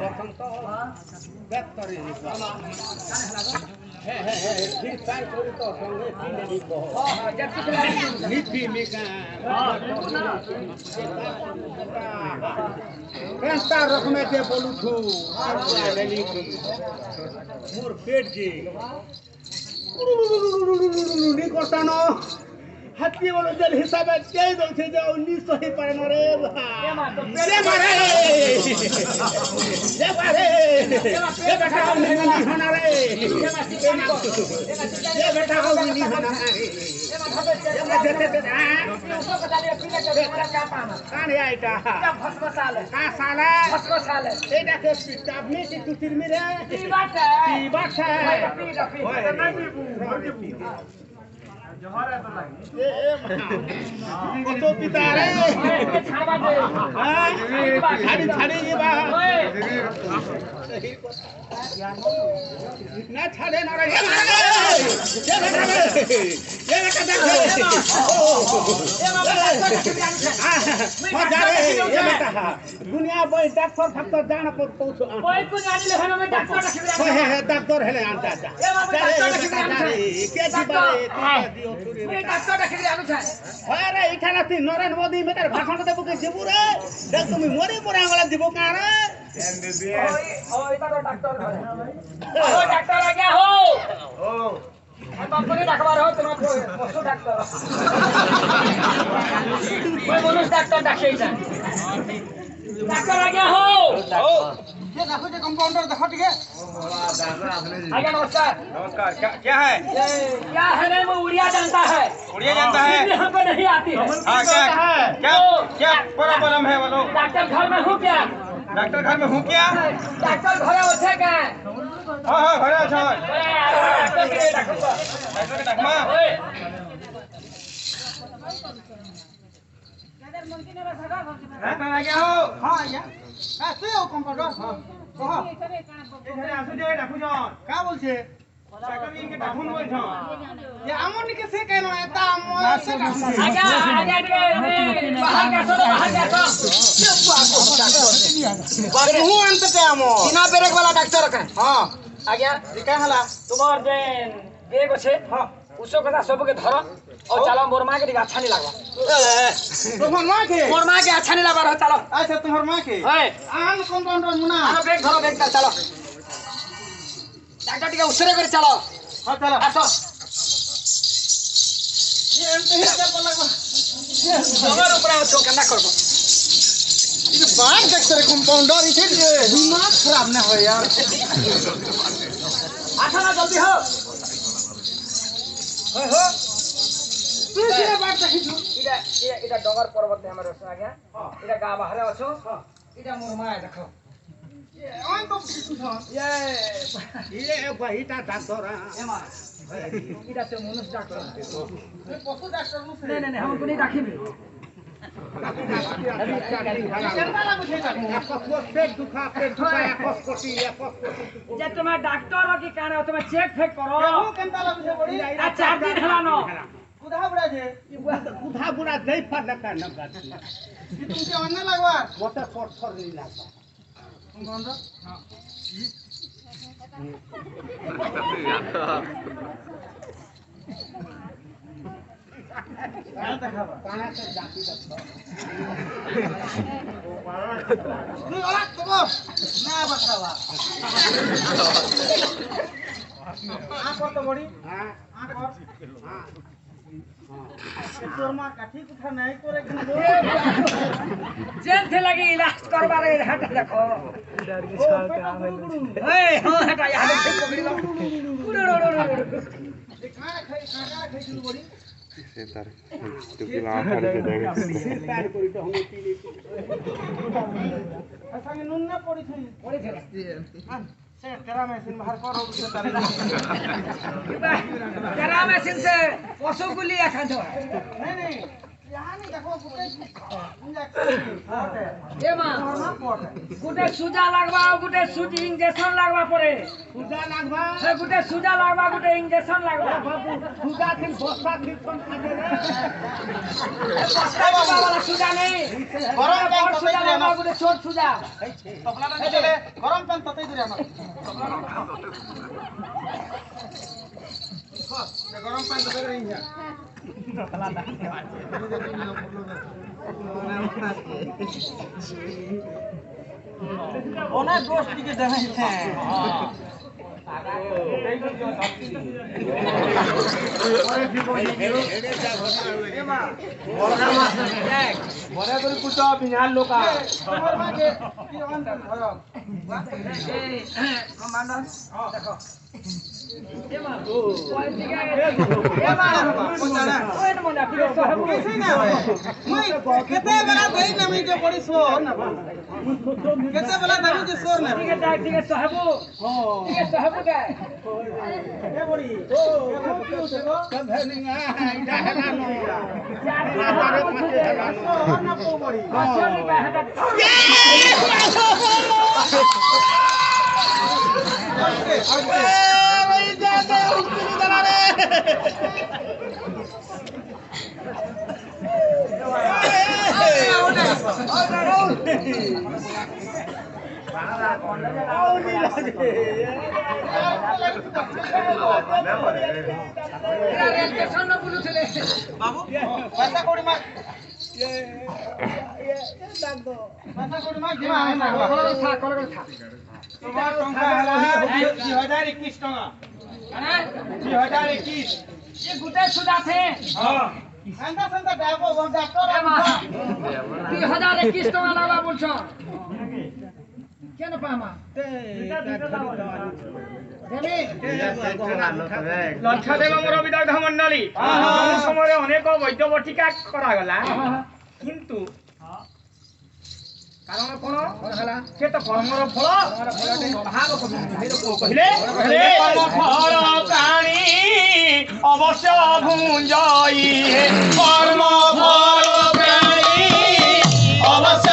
বসন্ত বেতরি হে হে হে ঠিক তাই করি তো সঙ্গে কিনে দিব নিধি মিকা কেনতা রকমে যে বলুছু মোর পেট যে নি করতানো হাতি বলো জল হিসাবে চাই দছে যে 1900 হি পারে নরে রে মারে যে পারে এ বেটা নি হনা রে এ বেটা নি হনা রে এ মাথা এ যেতে কানে আইতা ভস্ম সালে কা সালে ভস্ম সালে এইটা কে পিতাব নি কি তুতির মি রে কি বাটা ওই না দিবু জহরে তো লাগি কত পিতা রে ছাড়বা দে ছাড়ি ছাড়ি বা না ছাড়ে না রে এ বেটা দেখো दुनिया बोई डॉक्टर फक्तर जान पर पहुंचो कोई को जान ले हनो में डॉक्टर रखबे हे डॉक्टर हेले आंता जा के जीवारे दियो तुरी रे डॉक्टर रखबे आनु छ अरे इठाना ती नरेंद्र मोदी मेकर भाषण देबो के जेबु रे देख तुम मोरी मोरा वाला देबो का रे ओई तो डॉक्टर ओ डॉक्टर आ गया हो ओ कंपनी डाकबार हो तुम पशु डॉक्टर कोई मनुष्य डॉक्टर डाके जा डॉक्टर आ गया हो ये देखो जे कंपाउंडर देखो ठीक है आगे नमस्कार नमस्कार क्या है ये क्या है नहीं वो उड़िया जानता है यहाँ पे नहीं आती है क्या प्रॉब्लम है बोलो डॉक्टर घर में हूँ क्या डॉक्टर घर में हूँ क्या डॉक्टर घरे उठे क्या हाँ घरे अच्छा डॉक्टर के रखूंगा डॉक्टर के डकमा डॉक्टर आ गया हो हाँ आया तू कंपाउंडर हाँ कह এখানে আসু যে ডাকু জন का बोलছে ডাক্তার ইনকে ডাকুন বলছ ये আমন के से कहनो एता আমন से आजा आजा के बाहर का सो बाहर का बारे हूं अंत ते আমন बिना ब्रेक वाला डॉक्टर का हां आज्ञा का हला तुम्हार जे बेग छे हां उसो कथा सब के धरो और चलो मोर मां के दिखा अच्छा नहीं लागबा तोहर मां के मोर मां के अच्छा नहीं लागबा रहो चलो अच्छा तोहर मां के ओए आन कंपाउंडर मुना आनो बेग धरो बेग चलो डॉक्टर टिके उसरे कर चलो हां चलो आसो ये अंत ही कर लगबा जबर ऊपर आओ केना करबो ये बात डॉक्टर कंपाउंडर इथे दिमाग खराब ना हो यार आसा ना जल्दी हो हो तू किरा बात देखिछु इटा डगर पर्वत हमर रस आ गया इटा गा बाहर अछो इटा मोर माय देखो ऑन तो किछु था ये बहिटा डॉक्टर एमा इटा तो मनुष्य डॉक्टर ये पशु डॉक्टर नु से नहीं हम को नहीं राखिबे केनता लागु छै जे तुम्हें डॉक्टर हो कि कान हो तुम्हें चेक फेक करो देखो केनता लागु छै बड़ी आ 4 दिन हला न कुधा बुड़ा जे कुधा बुड़ा नहीं फर लगा न बात कि तुमके अन्ना लगवा मोटे फर नहीं लगा कंपाउंडर हां काना से जाति देखो तू ओला तबो ना बसावा आ कर तो बड़ी हां आ कर हां तोर मां काठी कुठा नहीं करे कि जेल थे लगी इलाज करवा रे हट देखो ए हां हटा यहां से पकड़ लो ये खाना खाई छु बड़ी से तार तो गिला कर के देखे पैर कोई तो हम पी ले ऐसा में नुन ना पड़ी थी से तेरा मशीन बाहर कर हो से तारे तेरा मशीन से पशु को लिया खा दो नहीं गुटे सुजा लागबा गुटे सुजी इंजेक्शन लागबा पड़े सुजा लागबा से गुटे सुजा लागबा गुटे इंजेक्शन लागबा बाबू सुजा थिन बस्ता थिन कोन काजे रे बस्ता वाला सुजा नहीं गरम बड़ सुजा लागबा गुटे छोट सुजा तपला नहीं चले गरम पानी तते दे हम गरम पानी तते रही है ओना दोस्त के देवे हैं বড় করে কুটো বিহার লোকা कमांडर देखो कैसे ना होए मैं केते बड़ा देई ना मैं के बड़ी सोर ना केते बड़ा दारू के सोर ना ठीक है साहबो ठीक है साहबो का ए बड़ी ओ क्यों से गो सब है नहीं इटा हेलानो मारे मते हेलानो ना को बड़ी अच्छा नहीं का हटा भाई जाते उठनी दला रे रेलवे न बुलुथले बाबू पैसा कोड़ी मार ये दाग दो पैसा कोड़ी मार दिमा है ना कलर था তোমার টঙ্কা হলা 2021 টাকা अरे 2021 ये गुटे सुदा थे हां संदा संदा डाको वो डॉक्टर 2021 टका लागबा बोलछो केन पामा ते देमी লক্ষদেব মোর বিদগ্ধ মণ্ডলী এই সময়ে অনেক বৈদ্য বটিকা করা গলা কিন্তু কারণ কোন হলা সে তো কর্মর ফল ভাগ কহিলে কর্ম ফল প্রাণী অবশ্য ভুঞ্জই কর্ম ফল প্রাণী অবশ্য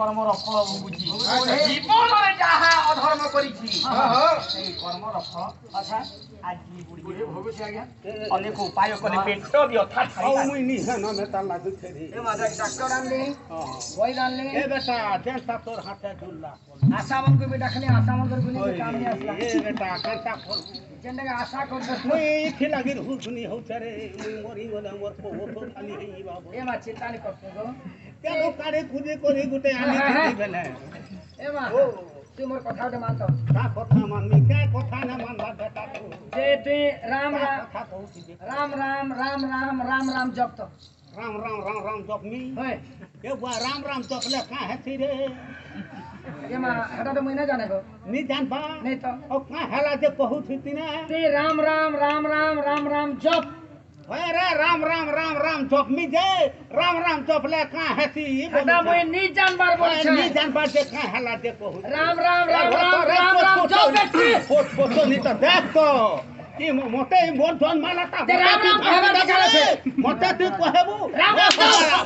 কর্মর ফল বুঝি জীবনে যাহা অধর্ম করিছি সেই কর্মর ফল আচ্ছা আজি বুড়ি ভবিষ্যৎ আজ্ঞা অনেক উপায় কলে পেট ব্যথা औ मुई नी है ना मेता लागु छे रे ए माता डॉक्टर आनले वही आनले ए बेटा जेंता तोर हाथे झुल्ला आशा मन को भी रखले आशा मन को भी काम नहीं आसला ए बेटा केता कर जेंडे आशा कर बस मुई इथि लागि हुनी हो छरे मुई मरी गले मोर को तो खाली हेई बाबू ए मा चिंता नहीं करते गो केनो कारे खुजे कोरी गुटे आनी थी बेले ए मा तू मोर कथा उठे मानतो का कथा मानमी क्या कथा ना मानबा बेटा तू जे तू राम राम कथा कहू छी राम राम राम राम राम राम जप तो राम राम राम राम जपमी होय ए बुआ राम राम जपले का है थी रे ए मा हटा तो महीना जाने को नी जान बा नहीं तो ओ का हला जे कहू थी ना ते राम राम राम राम राम राम जप अरे राम राम राम राम जपमी जे राम राम जपले का है थी हटा मोय नी जान बार बोल छे नी जान बा जे का हला जे कहू राम राम राम राम राम राम जप देखी फोटो नी तो देख तो कि मोटे मोर धन मालाता ते राम राम कहबा निकाले छे मोटे तू कहबू राम राम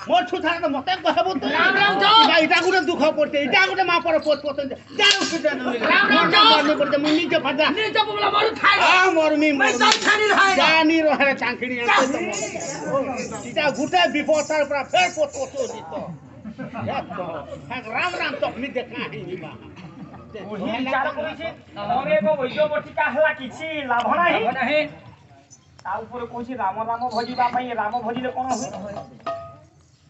मोर छुथा तो मोटे कहबू तू राम राम जो इटा गुटे दुख पड़ते इटा गुटे मा पर पोत पोत जाऊ किटे राम राम जो मारने पड़ते मुनी के फजा नी जप बोला मारू खाई आ मोरमी मैं सब खानी रहा जानी रहे चांखड़ी इटा गुटे विपतार पर फेर पोत पोत दितो राम राम तो मी देखा ही बा বুঢ়ী বিচাৰ কৰিছে মৰে গো বৈদ্য বটিকা হেলা কিছু লাভ নাই नहीं তা উপরে কইছি রাম রাম ভজিবা পাই রাম ভজিলে কোন হয়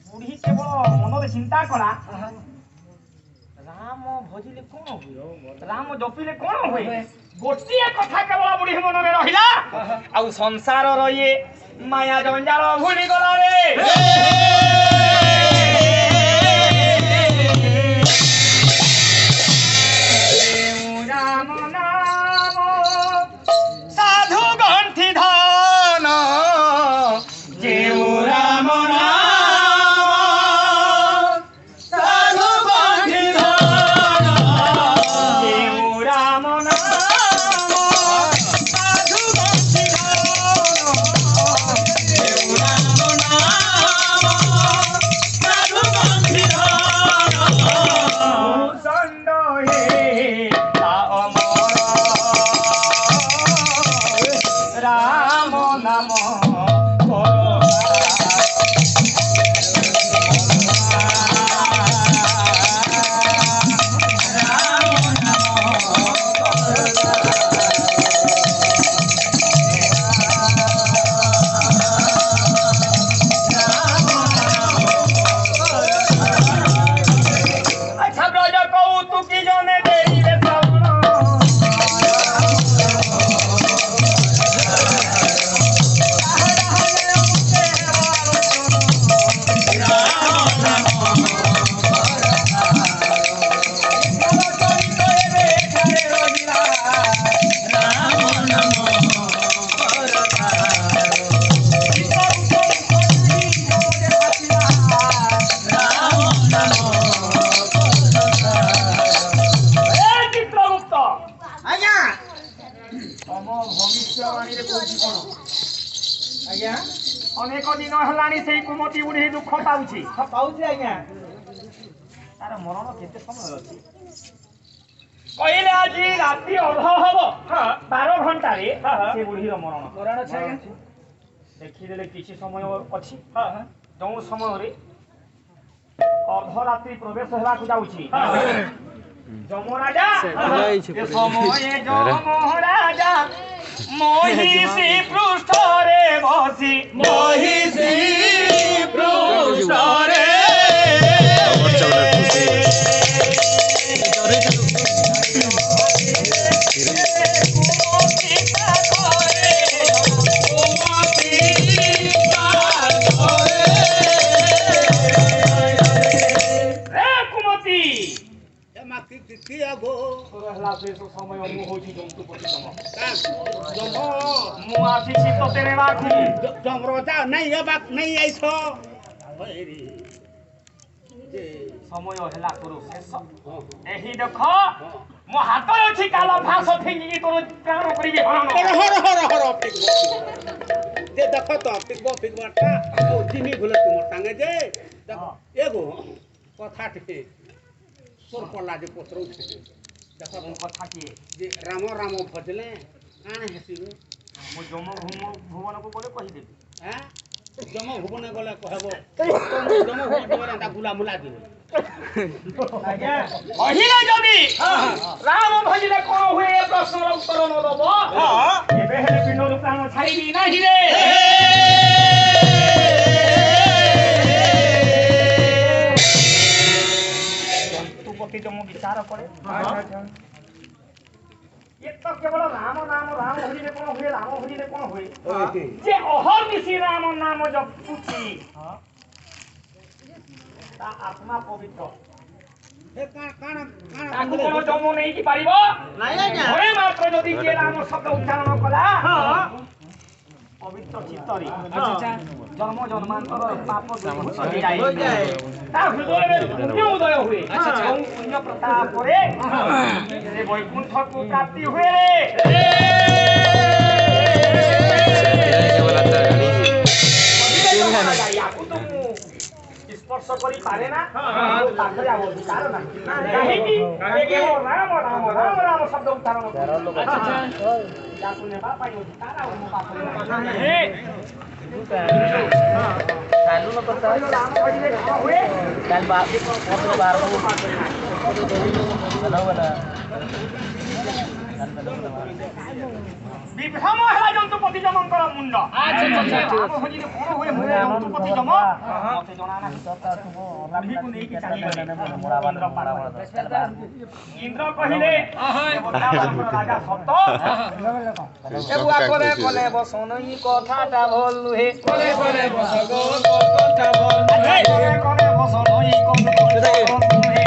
বুঢ়ী কেবল মনরে চিন্তা করা राम भजिले कोन हुए राम जपिले कोन हुए गोटिए कथा केवल बुढ़ी मन में रहिला आ संसार रहिए माया जंजाल भूली गला रे राम नाम साधु गंठी धन जेउ राम नाम साधु गंठी धन जेउ राम नाम साधु गंठी धन जेउ राम नाम साधु गंठी धन संड हे राम नाम अच्छा ब्रज कहू तू की जने देरी रे श्रवण ଚିତ୍ରଗୁପ୍ତ ଆଜ୍ଞା ତମ ଭବିଷ୍ୟବାଣୀରେ କହୁଛି କଣ ଆଜ୍ଞା ଅନେକ ଦିନ ହେଲାଣି ସେଇ କୁମତି ବୁଢ଼ୀ ଦୁଃଖ ପାଉଛି ପାଉଛି ଆଜ୍ଞା ତାର ମରଣ କେତେ ସମୟ ଅଛି କହିଲେ ଆଜି ରାତି ଅଧ ହବ 12 ଘଣ୍ଟାରେ ସେ ବୁଢ଼ୀର ମରଣ ଅଛି ଆଜ୍ଞା ଦେଖିଦେଲେ କିଛି ସମୟ ଅଛି ଯେଉଁ ସମୟରେ ଅର୍ଦ୍ଧରାତ୍ରି ପ୍ରବେଶ ହେବାକୁ ଯାଉଛି ଯମରାଜା ଏ ସମୟରେ ଯମରାଜା ମହିଷୀ ପୃଷ୍ଠରେ ବସି ମହିଷୀ ପୃଷ୍ଠରେ କୁମତି কি আগো ହେଲା ଶେଷ ସମୟ ମୁଁ ହଉଛି ଜନ୍ତୁପତି ତମ জম ମୁଁ ଆସିଛି ତତେ ନେବାକୁ জমরজা নাই এবাক নাই আইছ ସମୟ ହେଲା ତୋର ଶେଷ ଏହି ଦେଖ ମୋ ହାତରେ ଅଛି କାଲ ଫାସ ଫିଙ୍ଗିକି ତୋର ପ୍ରାଣ କରିବି ହରଣ হর হর হর হর যে দেখো তো পিকবটা ও জিমি ভুলে তোমার টাঙ্গে যে দেখো এগো কথা ঠিক তোর পড়লা যে পত্র উঠে দেখো ମୋ କଥା କିଏ যে রাম রাম ভজলে আনে হেসিবে ମୁଁ ଯମ ଭୁବନକୁ ଗଲେ କହିଦେବି হ্যাঁ জম ভুবনে গলে কহব জম ভুবন গলে তা গুলা মুলা দিবে ଆଜ୍ଞା କହିଲେ ଯଦି ରାମ ଭଜିଲେ କଣ ହୁଏ ଏ ପ୍ରଶ୍ନର ଉତ୍ତର ନ ଦବ ଏବେ ହେଲେ ପିଣ୍ଡରୁ ପ୍ରାଣ ଛାଡ଼ିବି ନାହିଁ ରେ ଜନ୍ତୁପତି ଯମ ବିଚାର କରେ ଏ ତ କେବଳ ରାମ ନାମ ରାମ ଭଜିଲେ କଣ ହୁଏ ରାମ ଭଜିଲେ କଣ ହୁଏ ଯେ ଅହର୍ନିଶି ରାମ ନାମ ଜପୁଛି ତା ଆତ୍ମା ପବିତ୍ର এ কাণ ତାକୁ କଣ ଜମ ନେଇକି ପାରିବ ନାଇଁ ଆଜ୍ଞା ଘରେ ମାତ୍ର ଯଦି କିଏ ରାମ ଶବ୍ଦ ଉଚ୍ଚାରଣ କଲା ପବିତ୍ର ଚିତ୍ତରେ ଜନ୍ମ ଜନ୍ମାନ୍ତର ପାପ ହୋଇଯାଏ ତା ହୃଦୟରେ ପୁଣ୍ୟ ଉଦୟ ହୁଏ ଏବଂ ପୁଣ୍ୟ ପ୍ରତାପରେ ସେ ବୈକୁଣ୍ଠକୁ ପ୍ରାପ୍ତି ହୁଏ ୟାକୁ ତ ମୁଁ ସ୍ପର୍ଶ କରିପାରେ ନା ପାଖରେ ଆଉ ଅଧିକାର ନାହିଁ କାହିଁକି କେବଳ ରାମ ରାମ ରାମ ରାମ ଶବ୍ଦ ଉଚ୍ଚାରଣ ତାକୁ ନେବା ପାଇଁ ଅଧିକାର ଆଉ ମୋ ପାଖରେ ନାହିଁ ରାମ କହିଲେ କଣ ହୁଏ विभ्रम है जंतुपति जमंकर मुंड राम भोजी कोन हुए मुंड जंतुपति जम मते जणा नाही बुढ़ी को नहीं कि चली गले इंद्र कहिले देवता राजा सत ए बुआ करे कले बसनई कथाटा भल नुहे करे करे बसगो कथाटा भल नुहे करे बसनई कथाटा भल नुहे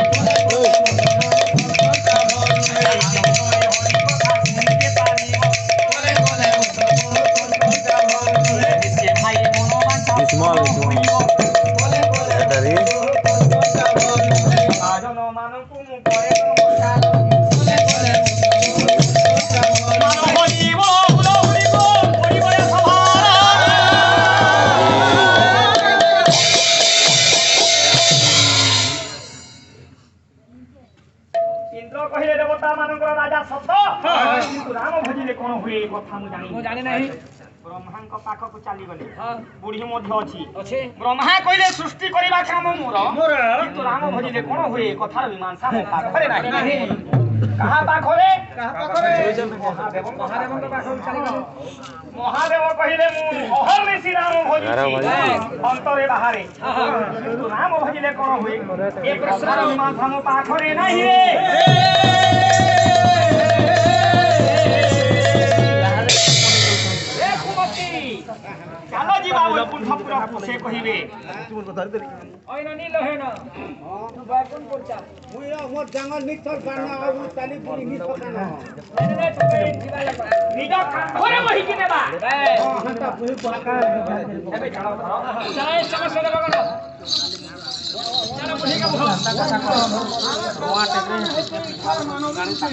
small battery इंद्र कहिले देवता मानकर राजा सत किंतु राम भजिले कोन हुए कथा मु जानि नाही ब्रह्मांक पाखकु चली गले बुढ़ी मध्य अछि ब्रह्मा कहिले सृष्टि करिबा काम मोर किंतु राम भजिले कोन हुए कथार मीमांसा मो पाखरे नाही कहा पाखरे महादेव पाखकु चली गले महादेव कहिले मु अहर्नि श्री राम भजी अंतरे बाहरे किंतु राम भजिले कोन हुए ए प्रश्नर मीमांसा मो पाखरे नाही रे चलो जी बाबू कुंठपुर से कहिबे ओइना नी लहेन बाकुन पोचा मुई मोर जंगल निथर बाना अब ताली पुरी नी सकाना ने तोके जीवाला निजा घरे वही किने बा हंता पुरी बाका एबे चलो चाहे समस्या लगन चलो बुढ़ी का बुढ़ा वहां टेकरे गाड़ी तक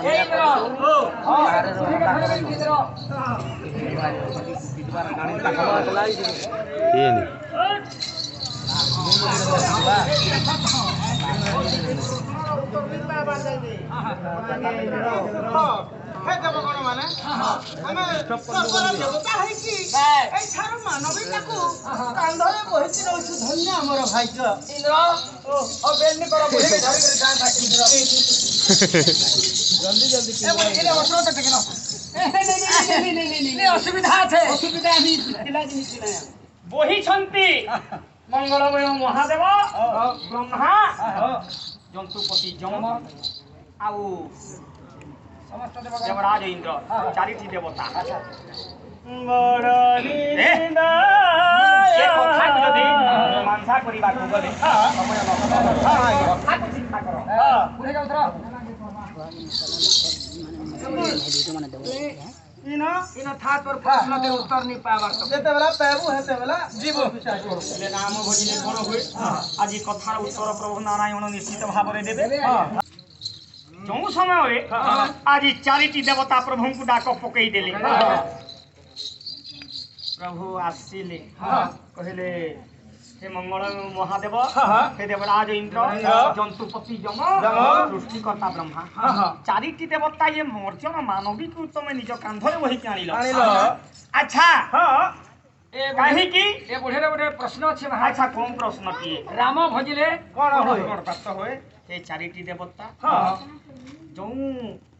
ए इंद्र ओ अरे इंद्र ये नहीं हे देवगण माने हमें सर्वरा देवता है कि ए थार मानवीताको कांधरे बहिति रहछु धन्य हमर भाग्य इंद्र ओ बेलनी करो बुढ़ी के धरि के जान थाकी इंद्र जल्दी ए बोले ऑटो तक टेकनो नहीं असुविधा छे असुविधा আমি इलाज नहीं किना वही छंती मंगलमय महादेव ब्रह्मा जंतुपति जम आउ समस्त देवराज इंद्र चारिटी देवता मानसा करबा को गले समय लगन चिंता करो पुरे का उतरा इन था तोर प्रश्न के उत्तर नहीं पावर जेते बेला पाबू हेते बेला जीवो ले राम भजिले कोन होय आज कथार उत्तर प्रभु नारायण निश्चित भाव रे देबे जो समय रे आज चारिटी देवता प्रभु को डाक पकई देले प्रभु आसीले कहले हे मंगल महादेव हे देवराज इंद्र जंतुपति जम सृष्टिकर्ता ब्रह्मा चारिटी देवता ये मर्जन मानविक तुम निज कांधरे वही आनिल अच्छा कहीं की ए बुढ़े बुढ़े प्रश्न अच्छे अच्छा कौन प्रश्न किए राम भजिले कौन होय प्राप्त होय ए चारिटी देवता जो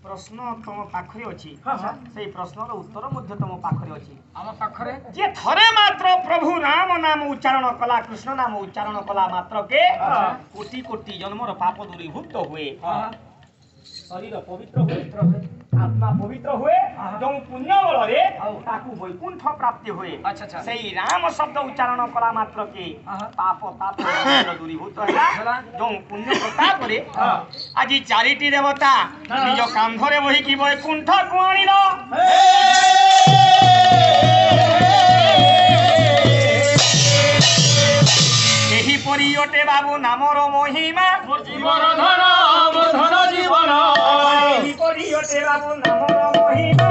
प्रश्न तुम पाखरे अछि से प्रश्नर उत्तर मध्य तुम पाखरे अछि हम पाखरे जे थरे मात्र प्रभु राम नाम उच्चारण कला कृष्ण नाम उच्चारण कला मात्र के कोटि कोटि जन्मर पाप दूरीभूत हुए शरीर पवित्र हुए आत्मा पवित्र हुए जो पुण्य बल रे ताकू वैकुंठ प्राप्ति हुए अच्छा सही राम शब्द उच्चारण कला मात्र के पाप ताप दूरीभूत होला जो पुण्य प्रताप रे आज चारिटी देवता निज कांधरे वही कि वैकुंठ को आनिल एही परि अटे बाबू नामर महिमा जीवन धन जीवन एही परि अटे बाबू नामर महिमा